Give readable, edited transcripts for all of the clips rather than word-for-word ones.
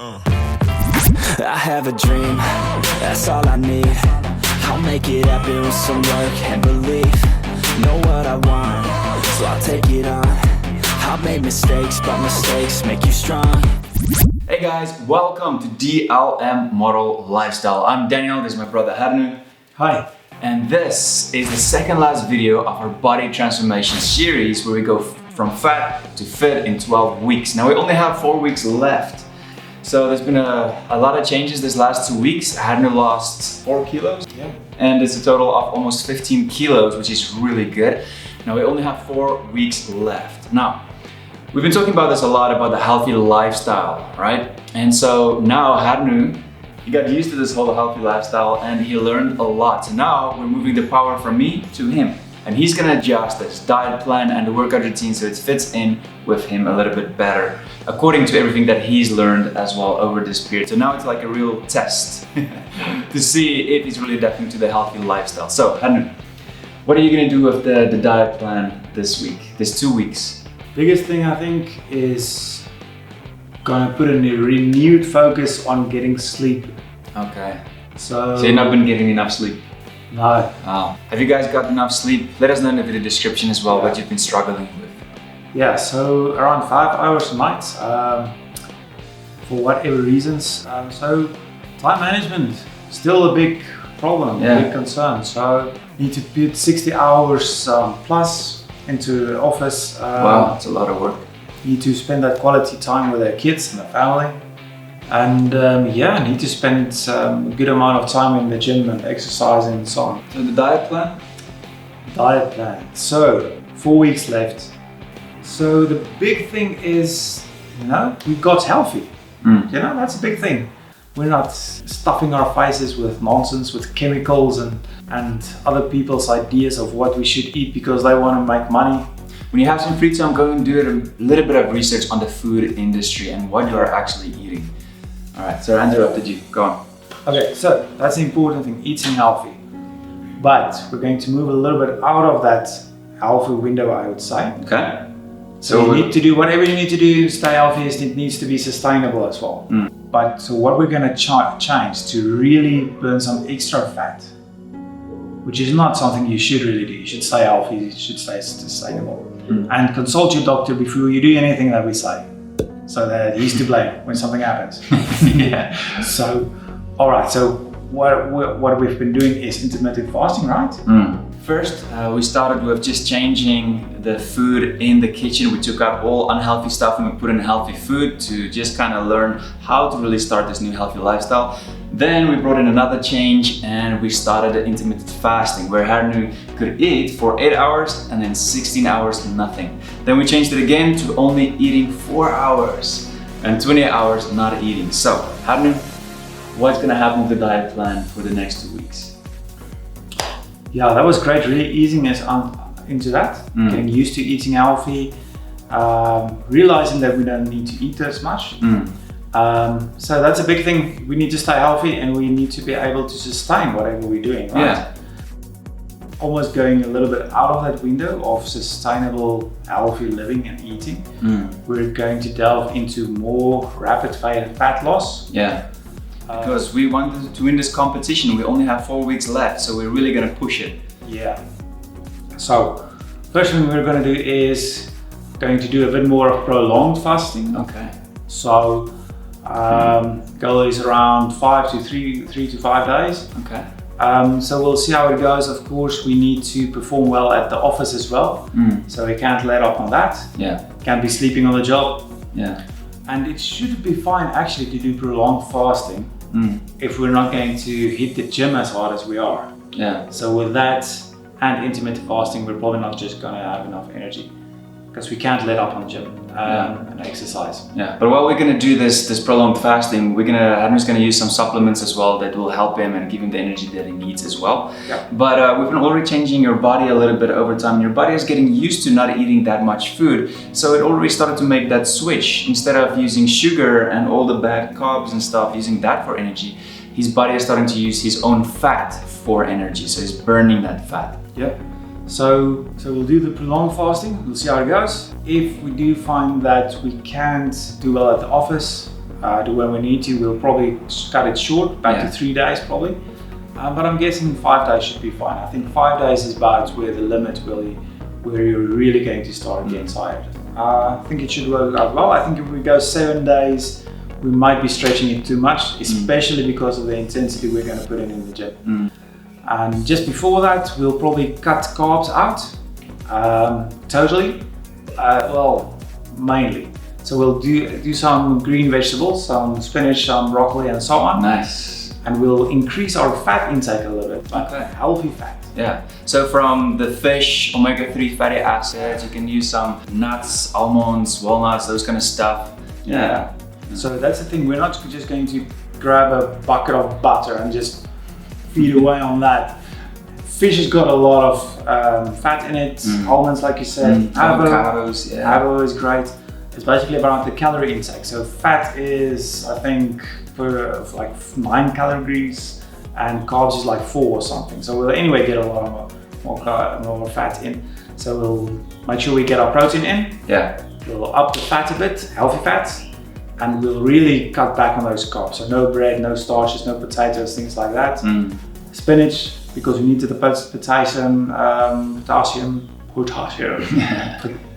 I have a dream, that's all I need. I'll make it happen with some work and belief. Know what I want, so I'll take it on. I've made mistakes, but mistakes make you strong. Hey guys, welcome to DLM Model Lifestyle. I'm Daniel, this is my brother Harnu. Hi. And this is the second last video of our body transformation series where we go from fat to fit in 12 weeks. Now we only have 4 weeks left. So there's been a lot of changes this last 2 weeks. Harnu lost 4 kilos. Yeah. And it's a total of almost 15 kilos, which is really good. Now we only have 4 weeks left. Now, we've been talking about this a lot, about the healthy lifestyle, right? And so now Harnu, he got used to this whole healthy lifestyle and he learned a lot. So now we're moving the power from me to him. And he's gonna adjust his diet plan and the workout routine so it fits in with him a little bit better, according to everything that he's learned as well over this period. So now it's like a real test to see if he's really adapting to the healthy lifestyle. So Harnu, what are you gonna do with the diet plan this week, this 2 weeks? Biggest thing I think is gonna put a renewed focus on getting sleep. Okay. So you've not been getting enough sleep? No. Oh. Have you guys got enough sleep? Let us know in the video description as well what you've been struggling with. Yeah, so around 5 hours a night for whatever reasons. So time management, still a big problem, a big concern. So need to put 60 hours plus into the office. Wow, that's a lot of work. Need to spend that quality time with their kids and the family. And need to spend a good amount of time in the gym and exercising and so on. So the diet plan? Diet plan. So 4 weeks left. So the big thing is, we got healthy. That's a big thing. We're not stuffing our faces with nonsense, with chemicals and other people's ideas of what we should eat because they want to make money. When you have some free time, go and do a little bit of research on the food industry and what you are actually eating. All right, so I interrupted you, go on. Okay, so that's the important thing, eating healthy. But we're going to move a little bit out of that healthy window, I would say. Okay. So you need to do whatever you need to do, stay healthy, it needs to be sustainable as well. But so what we're gonna change to really burn some extra fat, which is not something you should really do. You should stay healthy, you should stay sustainable. And consult your doctor before you do anything that we say. So that he's to blame when something happens. Yeah. So, all right, so what we've been doing is intermittent fasting, right? First, we started with just changing the food in the kitchen. We took out all unhealthy stuff and we put in healthy food to just kind of learn how to really start this new healthy lifestyle. Then we brought in another change and we started intermittent fasting where Harnu could eat for 8 hours and then 16 hours nothing. Then we changed it again to only eating 4 hours and 20 hours not eating. So Harnu, what's gonna happen with the diet plan for the next 2 weeks? Yeah, that was great, really easing us into that, getting used to eating healthy, realizing that we don't need to eat as much. So that's a big thing. We need to stay healthy and we need to be able to sustain whatever we're doing, right? Yeah. Almost going a little bit out of that window of sustainable, healthy living and eating. We're going to delve into more rapid fat loss. Yeah. Because we wanted to win this competition. We only have 4 weeks left, so we're really gonna push it. Yeah. So, first thing we're gonna do is going to do a bit more of prolonged fasting. Okay. So, goal is around 3 to 5 days. Okay. So we'll see how it goes. Of course, we need to perform well at the office as well. So we can't let up on that. Yeah. Can't be sleeping on the job. Yeah. And it should be fine actually to do prolonged fasting if we're not going to hit the gym as hard as we are. Yeah. So with that and intermittent fasting, we're probably not just gonna have enough energy because we can't let up on the gym and exercise. Yeah, but while we're gonna do this prolonged fasting, Harnu's gonna use some supplements as well that will help him and give him the energy that he needs as well. Yeah. But we've been already changing your body a little bit over time. Your body is getting used to not eating that much food, so it already started to make that switch. Instead of using sugar and all the bad carbs and stuff, using that for energy, his body is starting to use his own fat for energy, so he's burning that fat. Yeah. So we'll do the prolonged fasting, we'll see how it goes. If we do find that we can't do well at the office, when we need to, we'll probably cut it short, back to 3 days probably. But I'm guessing 5 days should be fine. I think 5 days is about where the limit where you're really going to start getting tired. I think it should work out well. I think if we go 7 days, we might be stretching it too much, especially because of the intensity we're going to put in the gym. And just before that, we'll probably cut carbs out totally. Well, mainly. So we'll do some green vegetables, some spinach, some broccoli, and so on. Nice. And we'll increase our fat intake a little bit, like healthy fat. Yeah. So from the fish, omega-3 fatty acids, you can use some nuts, almonds, walnuts, those kind of stuff. Yeah. So that's the thing. We're not just going to grab a bucket of butter and just feed away on that. Fish has got a lot of fat in it. Almonds, like you said. Avocados, Avo is great. It's basically about the calorie intake. So fat is, I think, for like 9 calories, and carbs is like 4 or something. So we'll anyway get a lot more fat in. So we'll make sure we get our protein in. Yeah. We'll up the fat a bit, healthy fats, and we'll really cut back on those carbs. So no bread, no starches, no potatoes, things like that. Spinach, because we need the potassium.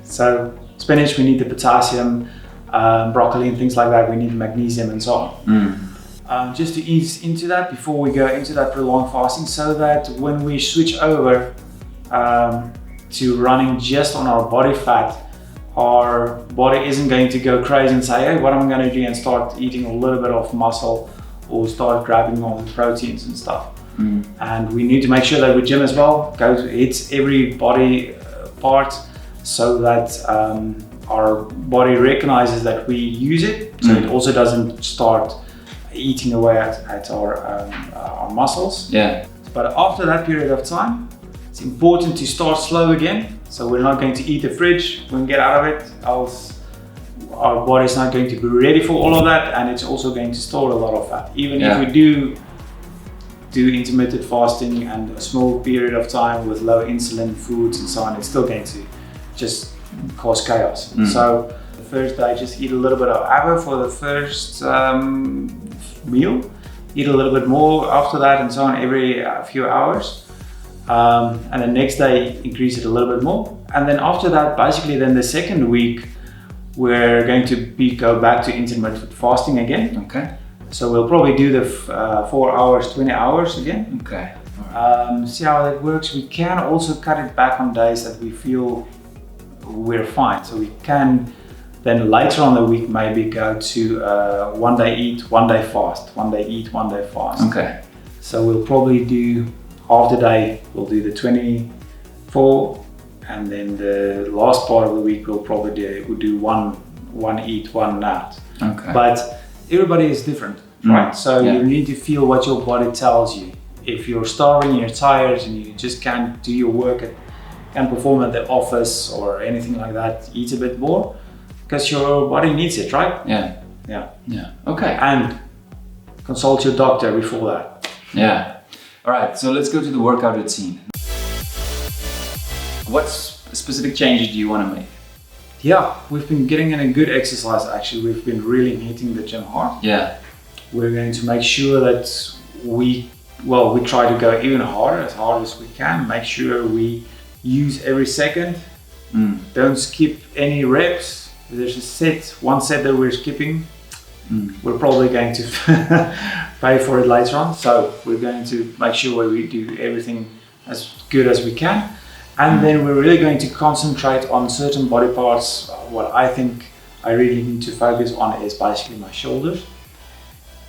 So spinach, we need the potassium. Broccoli and things like that, we need the magnesium and so on. Just to ease into that before we go into that prolonged fasting, so that when we switch over to running just on our body fat, our body isn't going to go crazy and say, hey, what am I going to do, and start eating a little bit of muscle or start grabbing all the proteins and stuff. And we need to make sure that with gym as well, hits every body part, so that our body recognizes that we use it, so it also doesn't start eating away at our muscles. Yeah. But after that period of time, it's important to start slow again. So we're not going to eat the fridge when we get out of it, else our body's not going to be ready for all of that, and it's also going to store a lot of fat. Even if we do intermittent fasting and a small period of time with low insulin foods and so on, it's still going to just cause chaos. So the first day, just eat a little bit of avo for the first meal, eat a little bit more after that, and so on every few hours. And the next day increase it a little bit more, and then after that, basically then the second week we're going to go back to intermittent fasting again. Okay. So we'll probably do the 4 hours, 20 hours again. Okay. See how that works. We can also cut it back on days that we feel we're fine. So we can then later on the week maybe go to 1 day eat, 1 day fast, 1 day eat, 1 day fast. Okay. So we'll probably do half the day, we'll do the 24, and then the last part of the week we'll probably do one eat, one not. Okay. But everybody is different, right? So you need to feel what your body tells you. If you're starving, you're tired, and you just can't do your work, can't perform at the office or anything like that, eat a bit more, because your body needs it, right? Yeah. Okay. And consult your doctor before that. Yeah. All right, so let's go to the workout routine. What specific changes do you want to make? Yeah, we've been getting in a good exercise actually. We've been really hitting the gym hard. Yeah. We're going to make sure that we try to go even harder, as hard as we can. Make sure we use every second. Don't skip any reps. If there's one set that we're skipping, we're probably going to pay for it later on. So we're going to make sure we do everything as good as we can. And then we're really going to concentrate on certain body parts. What I think I really need to focus on is basically my shoulders.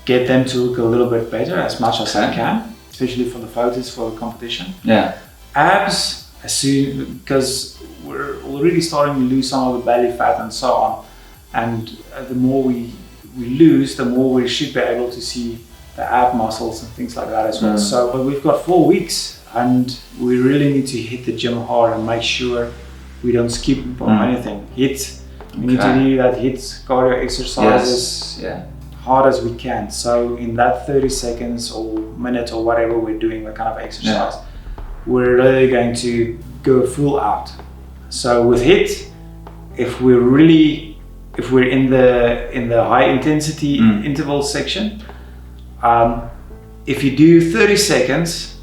Get them to look a little bit better as much as I can, especially for the photos for the competition. Yeah. Abs, because we're already starting to lose some of the belly fat and so on. And the more we lose, the more we should be able to see the ab muscles and things like that as well. So, but we've got 4 weeks, and we really need to hit the gym hard and make sure we don't skip on anything. HIIT, we need to do that HIIT cardio exercises hard as we can. So in that 30 seconds or minute or whatever we're doing, the kind of exercise, we're really going to go full out. So with HIIT, if we're really if we're in the high intensity interval section, if you do 30 seconds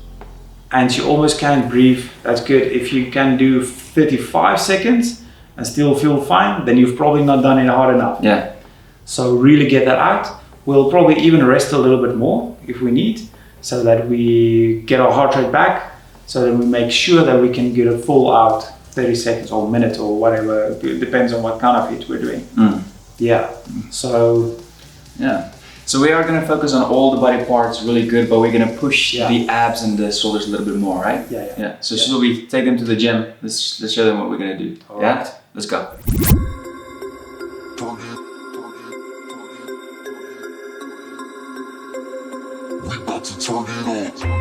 and you almost can't breathe, that's good. If you can do 35 seconds and still feel fine, then you've probably not done it hard enough. Yeah. So really get that out. We'll probably even rest a little bit more if we need, so that we get our heart rate back, so that we make sure that we can get a full out 30 seconds or a minute or whatever. It depends on what kind of HIIT we're doing. Yeah. So yeah. So we are going to focus on all the body parts really good, but we're going to push the abs and the shoulders a little bit more, right? Yeah. So should we take them to the gym? Let's show them what we're going to do. All right. Let's go. We about to turn it on.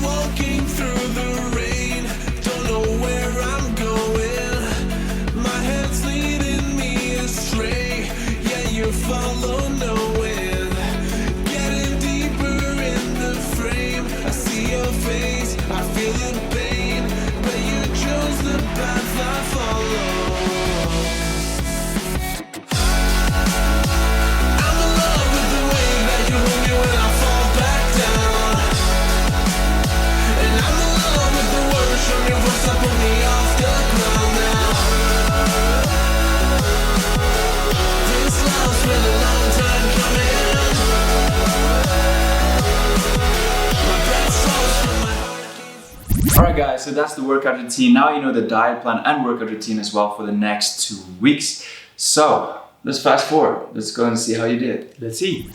walking through the rain, don't know where I'm going. My head's leading me astray, yeah, you follow knowing. Getting deeper in the frame, I see your face, I feel the pain, but you chose the path I follow. I'm in love with the way that you hold me when I fall back down. And I'm in love with the words from your voice that put me off the ground now. This love's been a long time coming. My breath flows from my heart. Alright guys, so that's the workout routine. Now you know the diet plan and workout routine as well for the next 2 weeks. So let's fast forward. Let's go and see how you did. Let's see.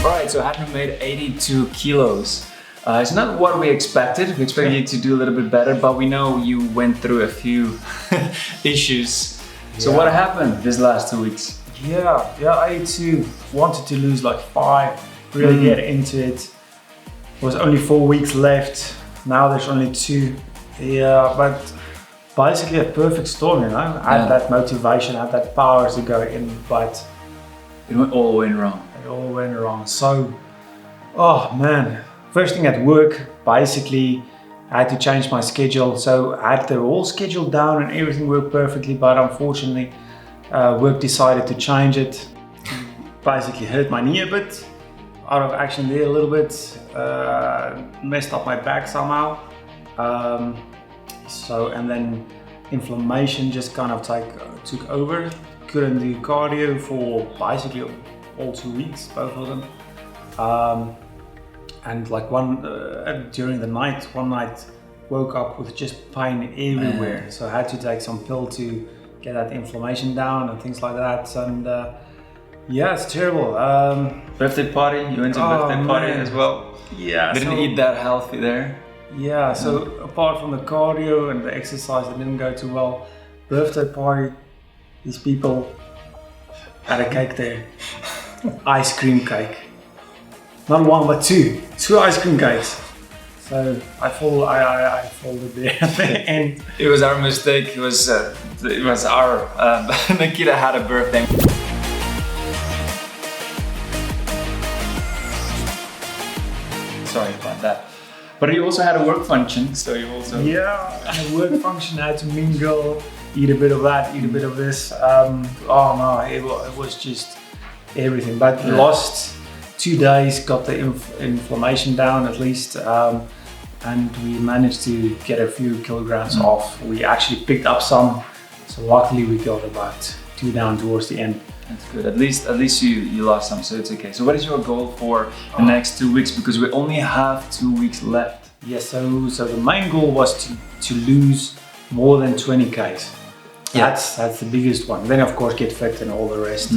Alright, so Hadner made 82 kilos. It's not what we expected. We expected you to do a little bit better, but we know you went through a few issues. So Yeah. what happened these last 2 weeks? Yeah, I too wanted to lose like 5, really get into it. It was only 4 weeks left. Now there's only 2. Yeah, but basically a perfect storm, you know. I had that motivation, I had that power to go in, but It all went wrong. it all went wrong. So, oh man, first thing at work, basically I had to change my schedule. So I had the whole schedule down and everything worked perfectly, but unfortunately work decided to change it. Basically hurt my knee a bit, out of action there a little bit, messed up my back somehow. And then inflammation just kind of took over. Couldn't do cardio for basically all 2 weeks, both of them. And like during the night, one night woke up with just pain everywhere. So I had to take some pill to get that inflammation down and things like that. And yeah, it's terrible. Birthday party? You went to birthday party as well? Yeah. Didn't eat that healthy there? Yeah, so apart from the cardio and the exercise that didn't go too well, birthday party, these people had a cake there. Ice cream cake. Not one, but 2. 2 ice cream cakes. So I folded there at the end. It was our mistake. It was our Nikita had a birthday. Sorry about that. But you also had a work function, so you also Yeah, and the work function I had to mingle, eat a bit of that, eat a bit of this. Oh no, it was just everything. But we lost 2 days, got the inflammation down at least, and we managed to get a few kilograms off. We actually picked up some, so luckily we got about 2 down towards the end. That's good. At least you lost some, so it's okay. So what is your goal for the next 2 weeks? Because we only have 2 weeks left. Yes, so the main goal was to lose more than 20 Ks. That's the biggest one. Then of course get fit and all the rest.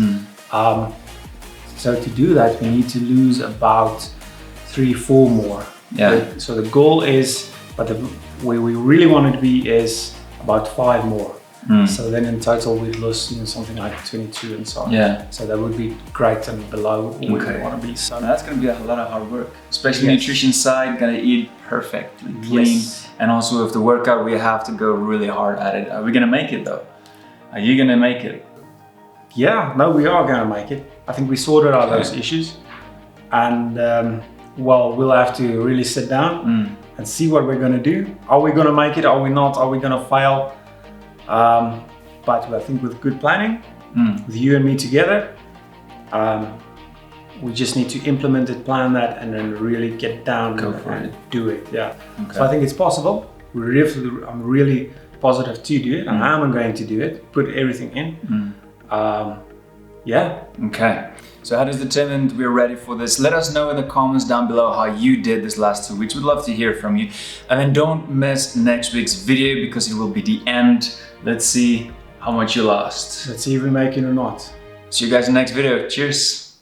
So to do that, we need to lose about 3-4 more. Yeah. So the goal is, but where we really want it to be is about 5 more. So then in total we'd lose something like 22 and so on. Yeah. So that would be great and below where we want to be. So Now that's going to be a lot of hard work, especially nutrition side. Gotta eat perfectly clean, and also with the workout we have to go really hard at it. Are we gonna make it though? Are you gonna make it? yeah, no, we are going to make it. I think we sorted out those issues, and well, we'll have to really sit down and see what we're going to do. Are we going to make it? Are we not? Are we going to fail? But I think with good planning, with you and me together, we just need to implement it, plan that, and then really get down and do it. Yeah. Okay. So I think it's possible. I'm really positive to do it, and I'm going to do it. Put everything in. Yeah. Okay. So how does determined we're ready for this? Let us know in the comments down below how you did this last 2 weeks. We'd love to hear from you. And then don't miss next week's video because it will be the end. Let's see how much you lost. Let's see if we make it or not. See you guys in the next video. Cheers.